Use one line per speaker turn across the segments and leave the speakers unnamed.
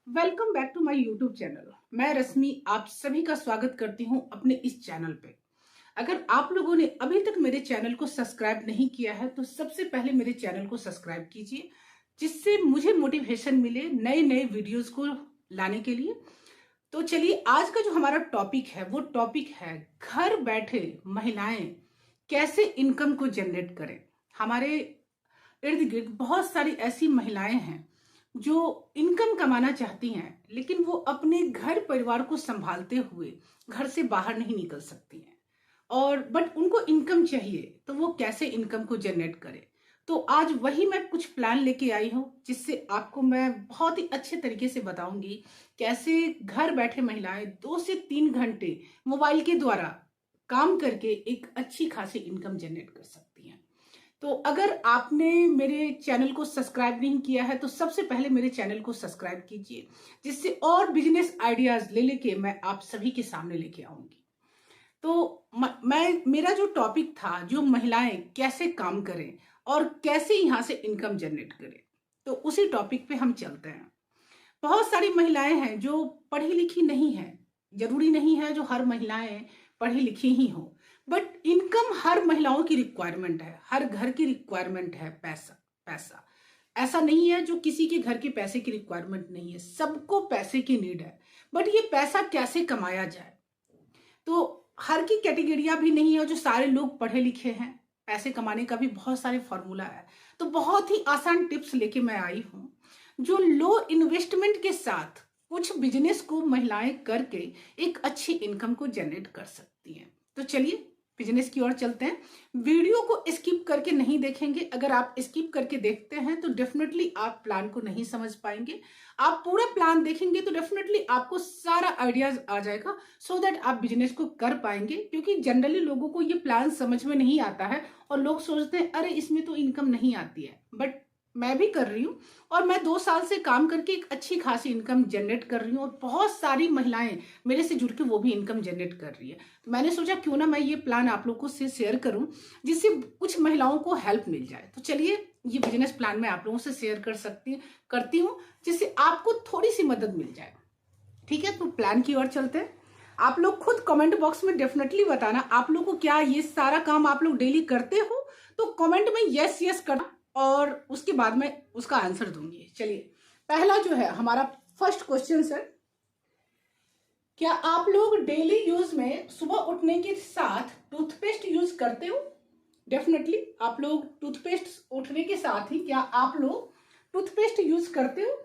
Welcome back to my YouTube channel. मैं रश्मि आप सभी का स्वागत करती हूं अपने इस चैनल पे। अगर आप लोगों ने अभी तक मेरे चैनल को सब्सक्राइब नहीं किया है तो सबसे पहले मेरे चैनल को सब्सक्राइब कीजिए, जिससे मुझे मोटिवेशन मिले नए नए वीडियोस को लाने के लिए। तो चलिए, आज का जो हमारा टॉपिक है वो टॉपिक है घर बैठे महिलाएं कैसे इनकम को जनरेट करें। हमारे इर्द गिर्द बहुत सारी ऐसी महिलाएं हैं जो इनकम कमाना चाहती हैं, लेकिन वो अपने घर परिवार को संभालते हुए घर से बाहर नहीं निकल सकती हैं। और बट उनको इनकम चाहिए, तो वो कैसे इनकम को जनरेट करे। तो आज वही मैं कुछ प्लान लेके आई हूँ, जिससे आपको मैं बहुत ही अच्छे तरीके से बताऊंगी कैसे घर बैठे महिलाएं 2 से 3 घंटे मोबाइल के द्वारा काम करके एक अच्छी खासी इनकम जनरेट कर सकती हैं। तो अगर आपने मेरे चैनल को सब्सक्राइब नहीं किया है तो सबसे पहले मेरे चैनल को सब्सक्राइब कीजिए, जिससे और बिजनेस आइडियाज ले लेके मैं आप सभी के सामने लेके आऊंगी। तो मेरा जो टॉपिक था, जो महिलाएं कैसे काम करें और कैसे यहां से इनकम जनरेट करें, तो उसी टॉपिक पे हम चलते हैं। बहुत सारी महिलाएं हैं जो पढ़ी लिखी नहीं है। जरूरी नहीं है जो हर महिलाएं पढ़ी लिखी ही हो, बट इनकम हर महिलाओं की रिक्वायरमेंट है, हर घर की रिक्वायरमेंट है। पैसा पैसा ऐसा नहीं है जो किसी के घर के पैसे की रिक्वायरमेंट नहीं है, सबको पैसे की नीड है। बट ये पैसा कैसे कमाया जाए, तो हर की कैटेगरिया भी नहीं है जो सारे लोग पढ़े लिखे हैं। पैसे कमाने का भी बहुत सारे फॉर्मूला है। तो बहुत ही आसान टिप्स लेके मैं आई हूँ, जो लो इन्वेस्टमेंट के साथ कुछ बिजनेस को महिलाएं करके एक अच्छी इनकम को जनरेट कर सकती हैं। तो चलिए बिजनेस की ओर चलते हैं। वीडियो को स्किप करके नहीं देखेंगे। अगर आप स्किप करके देखते हैं तो डेफिनेटली आप प्लान को नहीं समझ पाएंगे। आप पूरा प्लान देखेंगे तो डेफिनेटली आपको सारा आइडियाज आ जाएगा, सो दैट आप बिजनेस को कर पाएंगे। क्योंकि जनरली लोगों को ये प्लान समझ में नहीं आता है और लोग सोचते हैं अरे इसमें तो इनकम नहीं आती है। बट मैं भी कर रही हूँ और मैं 2 साल से काम करके एक अच्छी खासी इनकम जनरेट कर रही हूँ, और बहुत सारी महिलाएं मेरे से जुड़ के वो भी इनकम जनरेट कर रही है। तो मैंने सोचा क्यों ना मैं ये प्लान आप लोगों से शेयर करूं, जिससे कुछ महिलाओं को हेल्प मिल जाए। तो चलिए, ये बिजनेस प्लान मैं आप लोगों से शेयर करती हूँ, जिससे आपको थोड़ी सी मदद मिल जाए। ठीक है, तो प्लान की ओर चलते हैं। आप लोग खुद कमेंट बॉक्स में डेफिनेटली बताना आप लोग को क्या ये सारा काम आप लोग डेली करते हो। तो कमेंट में यस यस करना और उसके बाद मैं उसका आंसर दूंगी। चलिए, पहला जो है हमारा फर्स्ट क्वेश्चन सर, क्या आप लोग डेली यूज में सुबह उठने के साथ टूथपेस्ट यूज करते हो? डेफिनेटली आप लोग टूथपेस्ट उठने के साथ ही क्या आप लोग टूथपेस्ट यूज करते हो?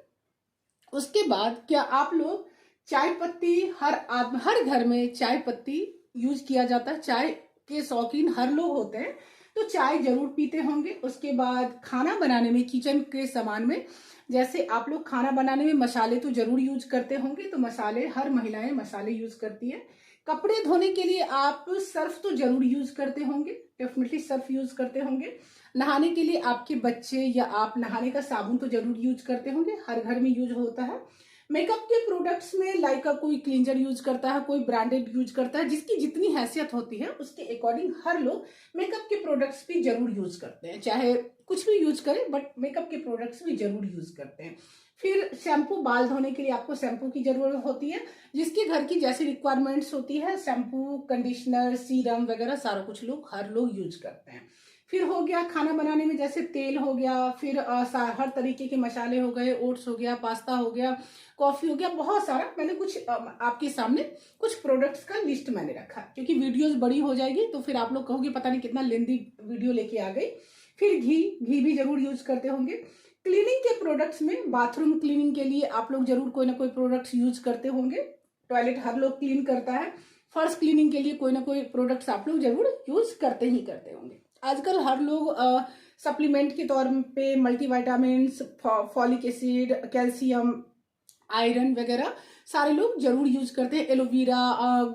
उसके बाद क्या आप लोग चाय पत्ती, हर घर में चाय पत्ती यूज किया जाता है। चाय के शौकीन हर लोग होते हैं, तो चाय जरूर पीते होंगे। उसके बाद खाना बनाने में, किचन के सामान में, जैसे आप लोग खाना बनाने में मसाले तो जरूर यूज करते होंगे, तो मसाले, हर महिलाएं मसाले यूज करती है। कपड़े धोने के लिए आप सर्फ तो जरूर यूज करते होंगे, डेफिनेटली सर्फ यूज करते होंगे। नहाने के लिए आपके बच्चे या आप नहाने का साबुन तो जरूर यूज करते होंगे, हर घर में यूज होता है। मेकअप के प्रोडक्ट्स में लाइका कोई क्लींजर यूज करता है, कोई ब्रांडेड यूज करता है। जिसकी जितनी हैसियत होती है उसके अकॉर्डिंग हर लोग मेकअप के प्रोडक्ट्स भी जरूर यूज करते हैं, चाहे कुछ भी यूज करें बट मेकअप के प्रोडक्ट्स भी जरूर यूज करते हैं। फिर शैम्पू, बाल धोने के लिए आपको शैम्पू की जरूरत होती है। जिसके घर की जैसी रिक्वायरमेंट्स होती है, शैम्पू, कंडीशनर, सीरम वगैरह सारा कुछ हर लोग यूज करते हैं। फिर हो गया खाना बनाने में, जैसे तेल हो गया, फिर हर तरीके के मसाले हो गए, ओट्स हो गया, पास्ता हो गया, कॉफी हो गया, बहुत सारा। मैंने कुछ आपके सामने कुछ प्रोडक्ट्स का लिस्ट मैंने रखा, क्योंकि वीडियोस बड़ी हो जाएगी तो फिर आप लोग कहोगे पता नहीं कितना लेंदी वीडियो लेके आ गई। फिर घी भी जरूर यूज करते होंगे। क्लीनिंग के प्रोडक्ट्स में बाथरूम क्लीनिंग के लिए आप लोग जरूर कोई ना कोई प्रोडक्ट्स यूज करते होंगे। टॉयलेट हर लोग क्लीन करता है। फर्श क्लीनिंग के लिए कोई ना कोई प्रोडक्ट्स आप लोग जरूर यूज करते ही करते होंगे। आजकल हर लोग सप्लीमेंट के तौर पे multivitamins, folic acid, calcium, iron वगैरह सारे लोग जरूर यूज करते हैं। एलोवेरा,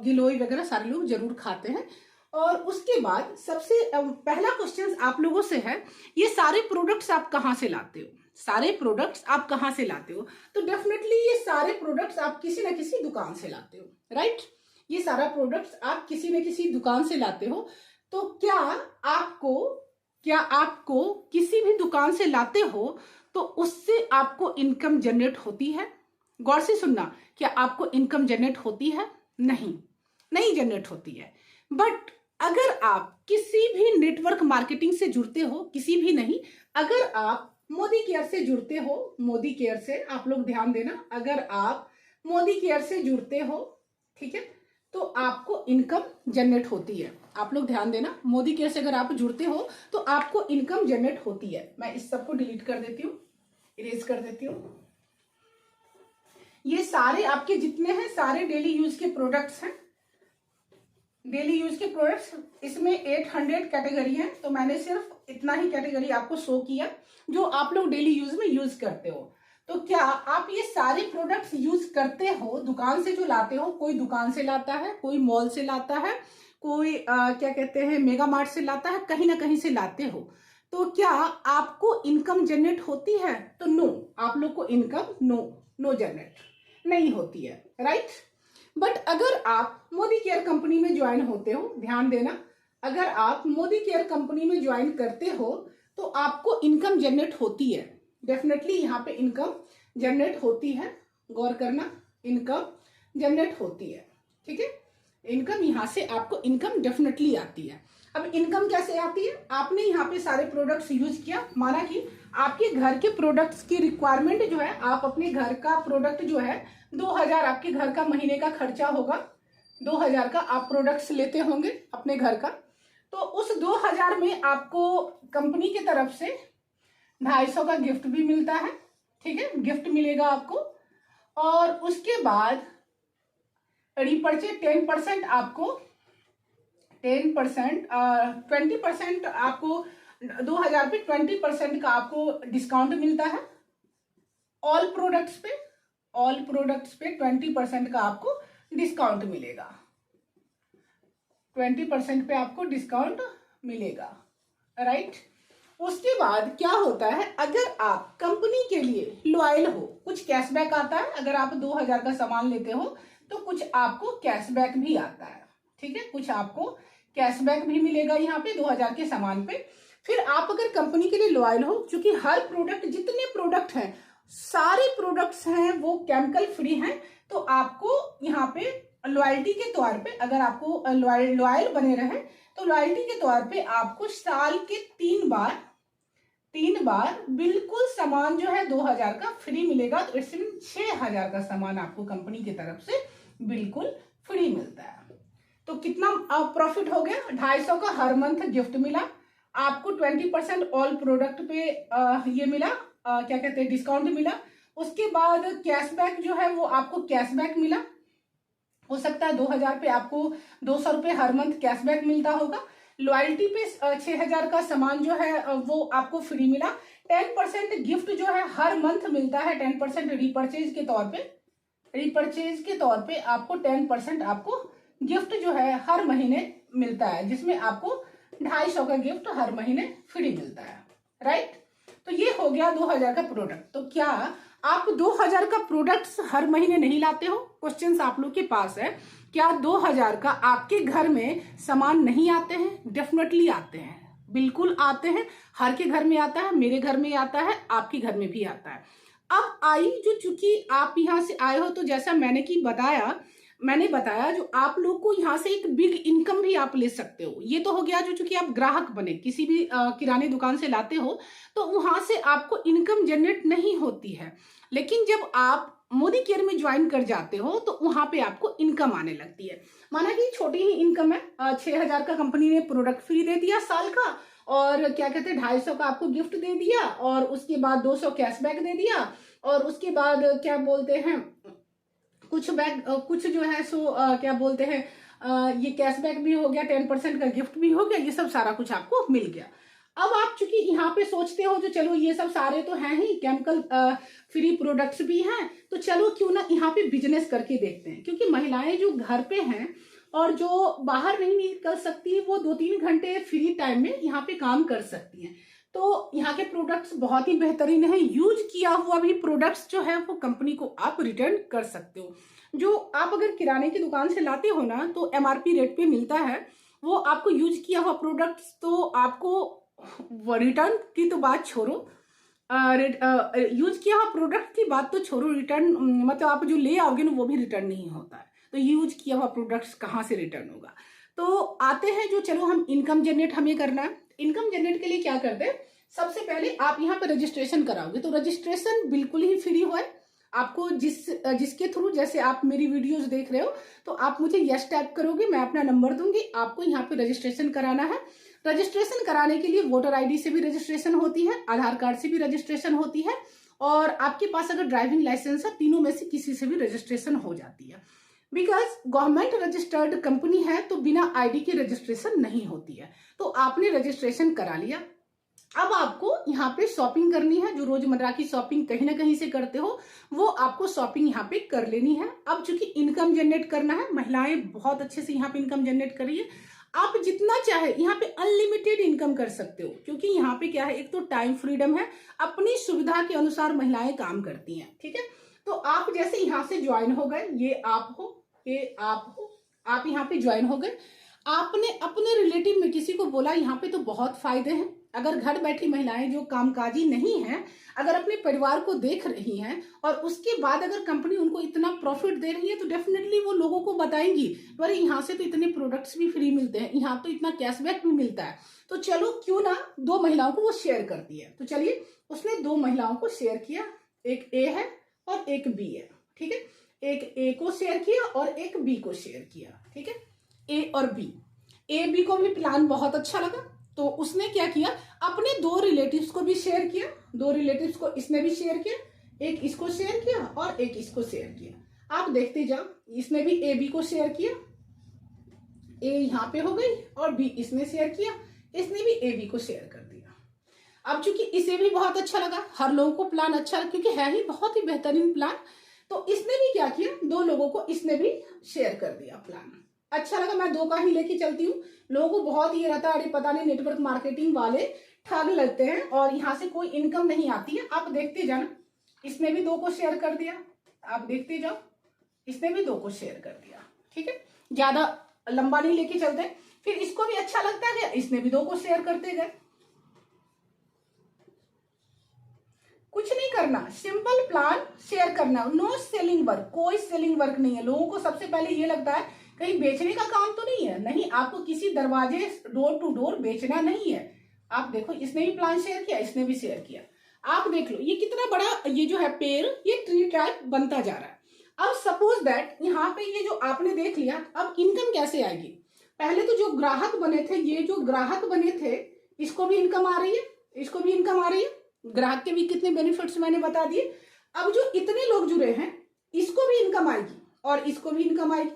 गिलोय वगैरह सारे लोग जरूर खाते हैं। और उसके बाद सबसे पहला क्वेश्चन आप लोगों से है, ये सारे प्रोडक्ट्स आप कहाँ से लाते हो? सारे प्रोडक्ट्स आप कहाँ से लाते हो? तो डेफिनेटली ये सारे प्रोडक्ट्स आप किसी ना किसी दुकान से लाते हो, राइट? ये सारा प्रोडक्ट्स आप किसी न किसी दुकान से लाते हो। तो क्या आपको किसी भी दुकान से लाते हो तो उससे आपको इनकम जनरेट होती है? गौर से सुनना, क्या आपको इनकम जनरेट होती है? नहीं जनरेट होती है। बट अगर आप किसी भी नेटवर्क मार्केटिंग से जुड़ते हो, किसी भी नहीं, अगर आप मोदी केयर से जुड़ते हो, मोदी केयर से आप लोग ध्यान देना, अगर आप मोदी केयर से जुड़ते हो, ठीक है, तो आपको इनकम जनरेट होती है। आप लोग ध्यान देना, मोदी केयर से अगर आप जुड़ते हो तो आपको इनकम जनरेट होती है। मैं इस सबको डिलीट कर देती हूँ, इरेज कर देती हूँ। ये सारे आपके जितने हैं सारे डेली यूज के प्रोडक्ट्स हैं, डेली यूज के प्रोडक्ट्स। इसमें 800 कैटेगरी हैं, तो मैंने सिर्फ इतना ही कैटेगरी आपको शो किया जो आप लोग डेली यूज में यूज करते हो। तो क्या आप ये सारे प्रोडक्ट्स यूज करते हो? दुकान से जो लाते हो, कोई दुकान से लाता है, कोई मॉल से लाता है, कोई क्या कहते हैं मेगा मार्ट से लाता है, कहीं ना कहीं से लाते हो। तो क्या आपको इनकम जनरेट होती है? तो नो, आप लोग को इनकम नो जनरेट नहीं होती है, राइट। बट अगर आप मोदी केयर कंपनी में ज्वाइन होते हो, ध्यान देना, अगर आप मोदी केयर कंपनी में ज्वाइन करते हो तो आपको इनकम जनरेट होती है, डेफिनेटली यहाँ पे इनकम जनरेट होती है। गौर करना, इनकम जनरेट होती है, ठीक है, इनकम यहाँ से आपको इनकम डेफिनेटली आती है। अब इनकम कैसे आती है? आपने यहाँ पे सारे प्रोडक्ट्स यूज किया, माना कि आपके घर के प्रोडक्ट्स की रिक्वायरमेंट जो है, आप अपने घर का प्रोडक्ट जो है 2000 आपके घर का महीने का खर्चा होगा, 2000 का आप प्रोडक्ट्स लेते होंगे अपने घर का, तो उस 2000 में आपको कंपनी की तरफ से 250 का गिफ्ट भी मिलता है, ठीक है, गिफ्ट मिलेगा आपको। और उसके बाद रीपर्चेज 10% आपको 10% 20% आपको 2000 पे 20% का आपको डिस्काउंट मिलता है। ऑल प्रोडक्ट्स पे 20% का आपको डिस्काउंट मिलेगा, 20% पे आपको डिस्काउंट मिलेगा, राइट। उसके बाद क्या होता है, अगर आप कंपनी के लिए लॉयल हो, कुछ कैशबैक आता है। अगर आप 2000 का सामान लेते हो तो कुछ आपको कैशबैक भी आता है, ठीक है, कुछ आपको कैशबैक भी मिलेगा यहाँ पे 2000 के सामान पे। फिर आप अगर कंपनी के लिए लॉयल हो, क्योंकि हर प्रोडक्ट, जितने प्रोडक्ट हैं, सारे प्रोडक्ट्स हैं वो केमिकल फ्री हैं, तो आपको यहाँ पे लॉयल्टी के तौर पे, अगर आपको लॉयल बने रहे तो लॉयल्टी के तौर पे आपको साल के 3 बार बिल्कुल सामान जो है 2000 का फ्री मिलेगा। तो इसमें 6000 का सामान आपको कंपनी की तरफ से बिल्कुल फ्री मिलता है। तो कितना प्रॉफिट हो गया? 250 का हर मंथ गिफ्ट मिला आपको, 20% ऑल प्रोडक्ट पे ये मिला, क्या कहते हैं, डिस्काउंट मिला। उसके बाद कैशबैक जो है वो आपको कैशबैक मिला, हो सकता है 2000 पे आपको 200 रुपये हर मंथ कैशबैक मिलता होगा। लॉयल्टी पे 6000 का सामान जो है वो आपको फ्री मिला। 10% गिफ्ट जो है हर मंथ मिलता है, 10% रिपर्चेज के तौर पे आपको 10% आपको गिफ्ट जो है हर महीने मिलता है, जिसमें आपको 250 का गिफ्ट हर महीने फ्री मिलता है, राइट। तो ये हो गया 2000 का प्रोडक्ट। तो क्या आप 2000 का प्रोडक्ट्स हर महीने नहीं लाते हो? क्वेश्चंस आप लोग के पास है, क्या 2000 का आपके घर में सामान नहीं आते हैं? डेफिनेटली आते हैं, बिल्कुल आते हैं, हर के घर में आता है, मेरे घर में आता है, आपके घर में भी आता है। अब आई जो, चूंकि आप यहाँ से आए हो, तो जैसा मैंने बताया जो आप लोग को यहाँ से एक बिग इनकम भी आप ले सकते हो। ये तो हो गया जो, चूंकि आप ग्राहक बने, किसी भी किराने दुकान से लाते हो तो वहां से आपको इनकम जनरेट नहीं होती है। लेकिन जब आप मोदी केयर में ज्वाइन कर जाते हो तो वहां पे आपको इनकम आने लगती है। माना कि छोटी ही इनकम है, 6000 का कंपनी ने प्रोडक्ट फ्री दे दिया साल का, और क्या कहते हैं 250 का आपको गिफ्ट दे दिया, और उसके बाद 200 कैशबैक दे दिया, और उसके बाद क्या बोलते हैं, कुछ जो है सो क्या बोलते हैं, ये कैशबैक भी हो गया, 10% का गिफ्ट भी हो गया, ये सब सारा कुछ आपको मिल गया। अब आप चूंकि यहाँ पे सोचते हो जो चलो ये सब सारे तो हैं ही, केमिकल फ्री प्रोडक्ट्स भी हैं, तो चलो क्यों ना यहाँ पे बिजनेस करके देखते हैं। क्योंकि महिलाएं जो घर पे हैं और जो बाहर नहीं निकल सकती, वो 2-3 घंटे फ्री टाइम में यहाँ पे काम कर सकती हैं। तो यहाँ के प्रोडक्ट्स बहुत ही बेहतरीन है, यूज किया हुआ भी प्रोडक्ट्स जो है वो कंपनी को आप रिटर्न कर सकते हो। जो आप अगर किराने की दुकान से लाते हो ना, तो MRP रेट पे मिलता है, वो आपको यूज किया हुआ प्रोडक्ट्स तो आपको रिटर्न की तो बात छोड़ो, यूज किया हुआ प्रोडक्ट की बात तो छोड़ो, रिटर्न मतलब आप जो ले आओगे ना वो भी रिटर्न नहीं होता है, तो यूज किया हुआ प्रोडक्ट्स कहाँ से रिटर्न होगा। तो आते हैं जो, चलो हम इनकम जनरेट हमें करना है। इनकम जनरेट के लिए क्या करते हैं, सबसे पहले आप यहाँ पे रजिस्ट्रेशन कराओगे, तो रजिस्ट्रेशन बिल्कुल ही फ्री है। आपको जिसके थ्रू, जैसे आप मेरी वीडियोस देख रहे हो तो आप मुझे यस टाइप करोगे, मैं अपना नंबर दूंगी, आपको यहाँ पे रजिस्ट्रेशन कराना है। रजिस्ट्रेशन कराने के लिए वोटर आईडी से भी रजिस्ट्रेशन होती है, आधार कार्ड से भी रजिस्ट्रेशन होती है, और आपके पास अगर ड्राइविंग लाइसेंस है, तीनों में से किसी से भी रजिस्ट्रेशन हो जाती है। बिकॉज गवर्नमेंट रजिस्टर्ड कंपनी है तो बिना आईडी के रजिस्ट्रेशन नहीं होती है। तो आपने रजिस्ट्रेशन करा लिया, अब आपको यहाँ पे शॉपिंग करनी है, जो रोजमर्रा की शॉपिंग कहीं ना कहीं से करते हो वो आपको शॉपिंग यहाँ पे कर लेनी है। अब चूंकि इनकम जनरेट करना है, महिलाएं बहुत अच्छे से यहाँ पे इनकम जनरेट करिए, आप जितना चाहे यहाँ पे अनलिमिटेड इनकम कर सकते हो, क्योंकि यहाँ पे क्या है, एक तो टाइम फ्रीडम है, अपनी सुविधा के अनुसार महिलाएं काम करती हैं, ठीक है। तो आप जैसे यहाँ से ज्वाइन हो गए, ये आप हो, ये आप हो, आप यहाँ पे ज्वाइन हो गए, आपने अपने रिलेटिव में किसी को बोला, यहाँ पे तो बहुत फायदे हैं। अगर घर बैठी महिलाएं जो कामकाजी नहीं हैं, अगर अपने परिवार को देख रही हैं और उसके बाद अगर कंपनी उनको इतना प्रॉफिट दे रही है, तो डेफिनेटली वो लोगों को बताएंगी, अरे यहाँ से तो इतने प्रोडक्ट्स भी फ्री मिलते हैं, यहाँ तो इतना कैशबैक भी मिलता है, तो चलो क्यों ना 2 महिलाओं को वो शेयर करती है। तो चलिए, उसने 2 महिलाओं को शेयर किया, एक ए है और एक बी है, ठीक है। एक ए को शेयर किया और एक बी को शेयर किया, ठीक है, ए और बी। ए बी को भी प्लान बहुत अच्छा लगा, तो उसने क्या किया, अपने 2 रिलेटिव्स को भी शेयर किया, 2 रिलेटिव्स को इसने भी शेयर किया, एक इसको शेयर किया और एक इसको शेयर किया। आप देखते जाओ, इसने भी ए बी को शेयर किया, ए यहाँ पे हो गई, और बी इसने शेयर किया, इसने भी ए बी को शेयर कर दिया। अब चूंकि इसे भी बहुत अच्छा लगा, हर लोगों को प्लान अच्छा लगा, क्योंकि है ही बहुत ही बेहतरीन प्लान, तो इसने भी क्या किया, 2 लोगों को इसने भी शेयर कर दिया प्लान। अच्छा लगा, मैं 2 का ही लेके चलती हूँ। लोगों को बहुत ये रहता है, अरे पता नहीं नेटवर्क मार्केटिंग वाले ठग लगते हैं और यहाँ से कोई इनकम नहीं आती है। आप देखते जाना, इसने भी 2 को शेयर कर दिया, आप देखते जाओ, इसने भी 2 को शेयर कर दिया, ठीक है। ज्यादा लंबा नहीं लेके चलते, फिर इसको भी अच्छा लगता है, इसने भी 2 को शेयर करते गए। कुछ नहीं करना, सिंपल प्लान शेयर करना, नो सेलिंग वर्क, कोई सेलिंग वर्क नहीं है। लोगों को सबसे पहले ये लगता है कहीं बेचने का काम तो नहीं है, नहीं, आपको किसी दरवाजे डोर टू डोर बेचना नहीं है। आप देखो, इसने भी प्लान शेयर किया, इसने भी शेयर किया, आप देख लो ये कितना बड़ा, ये जो है पेड़, ये ट्री टाइप बनता जा रहा है। अब सपोज दैट यहाँ पे ये जो आपने देख लिया, अब इनकम कैसे आएगी। पहले तो जो ग्राहक बने थे, ये जो ग्राहक बने थे, इसको भी इनकम आ रही है, इसको भी इनकम आ रही है, ग्राहक के भी कितने बेनिफिट्स मैंने बता दिए। अब जो इतने लोग जुड़े हैं, इसको भी इनकम आएगी और इसको भी इनकम आएगी,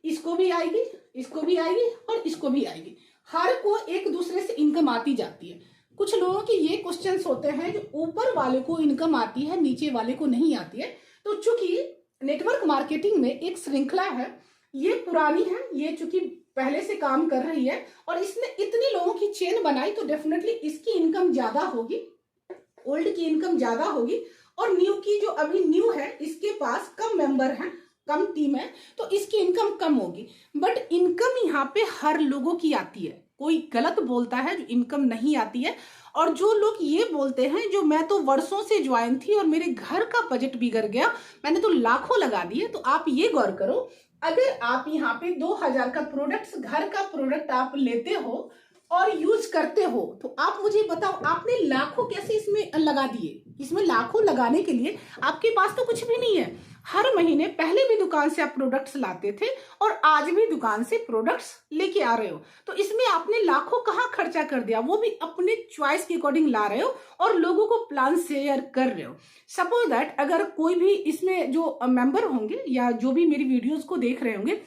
इसको भी आएगी, इसको भी आएगी और इसको भी आएगी। हर को एक दूसरे से इनकम आती जाती है। कुछ लोगों के ये क्वेश्चंस होते हैं, जो ऊपर वाले को इनकम आती है, नीचे वाले को नहीं आती है। तो चूंकि नेटवर्क मार्केटिंग में एक श्रृंखला है, ये पुरानी है, ये चूंकि पहले से काम कर रही है और इसने इतने लोगों की चेन बनाई, तो डेफिनेटली इसकी इनकम ज्यादा होगी, ओल्ड की इनकम ज्यादा होगी, और न्यू की जो अभी न्यू है, इसके पास कम मेंबर हैं, कम टीम है, तो इसकी इनकम कम होगी। बट इनकम यहाँ पे हर लोगों की आती है। कोई गलत बोलता है जो इनकम नहीं आती है, और जो लोग ये बोलते हैं जो मैं तो वर्षों से ज्वाइन थी और मेरे घर का बजट बिगड़ गया, मैंने तो लाखों लगा दिए, तो आप ये गौर करो, अगर आप यहाँ पे 2000 का प्रोडक्ट, घर का प्रोडक्ट आप लेते हो और यूज करते हो, तो आप मुझे बताओ, आपने लाखों कैसे इसमें लगा दिए। इसमें लाखों लगाने के लिए आपके पास तो कुछ भी नहीं है। हर महीने पहले भी दुकान से आप प्रोडक्ट्स लाते थे और आज भी दुकान से प्रोडक्ट्स लेके आ रहे हो, तो इसमें आपने लाखों कहाँ खर्चा कर दिया, वो भी अपने चॉइस के अकॉर्डिंग ला रहे हो और लोगों को प्लान शेयर कर रहे हो। सपोज दैट अगर कोई भी इसमें जो मेंबर होंगे या जो भी मेरी वीडियोस को देख रहे होंगे,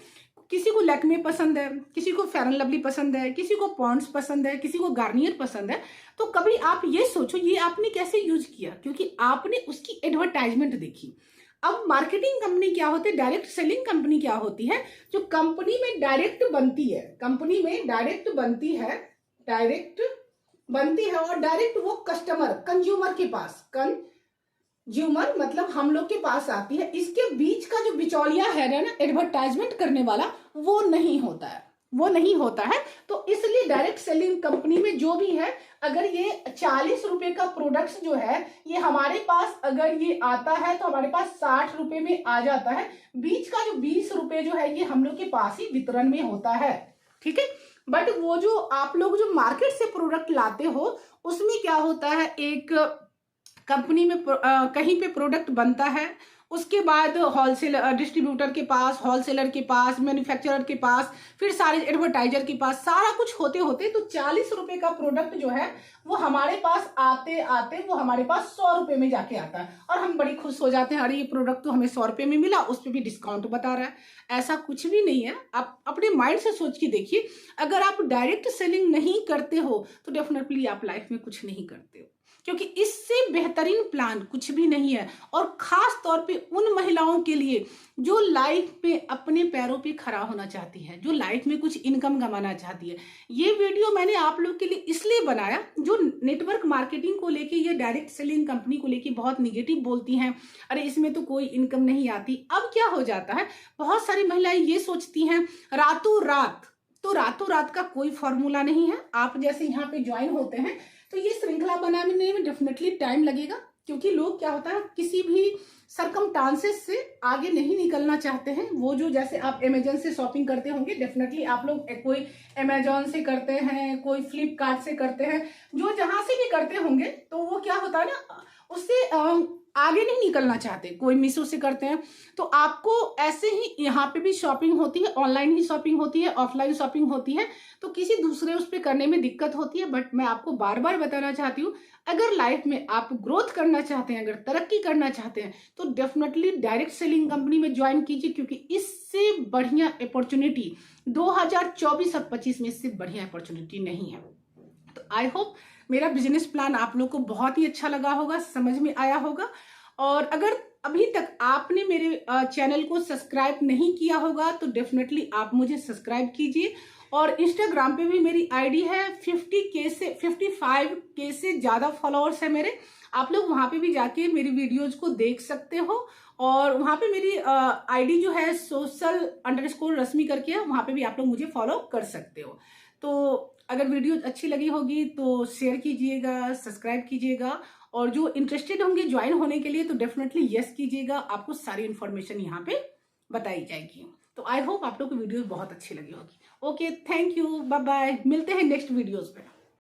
किसी को लैक्मे पसंद है, किसी को फेयर एंड लवली पसंद है, किसी को पॉन्ड्स पसंद है, किसी को गार्नियर पसंद है, तो कभी आप ये सोचो ये आपने कैसे यूज किया, क्योंकि आपने उसकी एडवर्टाइजमेंट देखी। अब मार्केटिंग कंपनी क्या होती है, डायरेक्ट सेलिंग कंपनी क्या होती है, जो कंपनी में डायरेक्ट बनती है, कंपनी में डायरेक्ट बनती है, डायरेक्ट बनती है और डायरेक्ट वो कस्टमर, कंज्यूमर के पास, कंज्यूमर मतलब हम लोग के पास आती है। इसके बीच का जो बिचौलिया है ना, एडवर्टाइजमेंट करने वाला, वो नहीं होता है। वो नहीं होता है। तो इसलिए डायरेक्ट सेलिंग कंपनी में जो भी है, अगर ये 40 रुपए का प्रोडक्ट जो है ये हमारे पास अगर ये आता है तो हमारे पास 60 रुपए में आ जाता है। बीच का जो 20 रुपए जो है ये हम लोग के पास ही वितरण में होता है, ठीक है। बट वो जो आप लोग जो मार्केट से प्रोडक्ट लाते हो उसमें क्या होता है, एक कंपनी में कहीं पे प्रोडक्ट बनता है, उसके बाद होलसेल डिस्ट्रीब्यूटर के पास, होलसेलर के पास, मैन्युफैक्चरर के पास, फिर सारे एडवर्टाइजर के पास, सारा कुछ होते होते तो 40 रुपए का प्रोडक्ट जो है वो हमारे पास आते आते वो हमारे पास 100 रुपए में जाके आता है और हम बड़ी खुश हो जाते हैं, अरे ये प्रोडक्ट तो हमें 100 रुपए में मिला, उस पर भी डिस्काउंट बता रहा है। ऐसा कुछ भी नहीं है। आप अपने माइंड से सोच के देखिए, अगर आप डायरेक्ट सेलिंग नहीं करते हो तो डेफिनेटली आप लाइफ में कुछ नहीं करते हो, क्योंकि इससे बेहतरीन प्लान कुछ भी नहीं है। और खास तौर पे उन महिलाओं के लिए जो लाइफ में अपने पैरों पे खड़ा होना चाहती है, जो लाइफ में कुछ इनकम कमाना चाहती है। ये वीडियो मैंने आप लोग के लिए इसलिए बनाया, जो नेटवर्क मार्केटिंग को लेके, ये डायरेक्ट सेलिंग कंपनी को लेके बहुत निगेटिव बोलती हैं, अरे इसमें तो कोई इनकम नहीं आती। अब क्या हो जाता है, बहुत सारी महिलाएं ये सोचती हैं रातों रात, तो रातों रात का कोई फॉर्मूला नहीं है। आप जैसे यहाँ पे ज्वाइन होते हैं तो ये श्रृंखला बनाने में डेफिनेटली टाइम लगेगा, क्योंकि लोग क्या होता है किसी भी सरकमस्टांसेस से आगे नहीं निकलना चाहते हैं। वो जो जैसे आप अमेजन से शॉपिंग करते होंगे, डेफिनेटली आप लोग कोई अमेजोन से करते हैं, कोई फ्लिपकार्ट से करते हैं, जो जहां से भी करते होंगे, तो वो क्या होता है ना, उससे आगे नहीं निकलना चाहते। कोई मीशो से करते हैं, तो आपको ऐसे ही यहाँ पे भी शॉपिंग होती है, ऑनलाइन ही शॉपिंग होती है, ऑफलाइन शॉपिंग होती है, तो किसी दूसरे उस पर करने में दिक्कत होती है। बट मैं आपको बार बार बताना चाहती हूँ, अगर लाइफ में आप ग्रोथ करना चाहते हैं, अगर तरक्की करना चाहते हैं, तो डेफिनेटली डायरेक्ट सेलिंग कंपनी में ज्वाइन कीजिए, क्योंकि इससे बढ़िया अपॉर्चुनिटी 2024 और 25 में इससे बढ़िया अपॉर्चुनिटी नहीं है। तो आई होप मेरा बिजनेस प्लान आप लोग को बहुत ही अच्छा लगा होगा, समझ में आया होगा। और अगर अभी तक आपने मेरे चैनल को सब्सक्राइब नहीं किया होगा तो डेफिनेटली आप मुझे सब्सक्राइब कीजिए। और इंस्टाग्राम पे भी मेरी आईडी है, 55K से ज़्यादा फॉलोअर्स है मेरे। आप लोग वहाँ पे भी जाके मेरी वीडियोज को देख सकते हो। और वहाँ पे मेरी आईडी जो है social_रश्मि करके है, वहाँ पे भी आप लोग मुझे फॉलो कर सकते हो। तो अगर वीडियो अच्छी लगी होगी तो शेयर कीजिएगा, सब्सक्राइब कीजिएगा, और जो इंटरेस्टेड होंगे ज्वाइन होने के लिए तो डेफिनेटली यस कीजिएगा। आपको सारी इन्फॉर्मेशन यहाँ पे बताई जाएगी। तो आई होप आप लोग को वीडियो बहुत अच्छी लगी होगी। Okay, thank you, bye bye, मिलते हैं नेक्स्ट वीडियोज पे।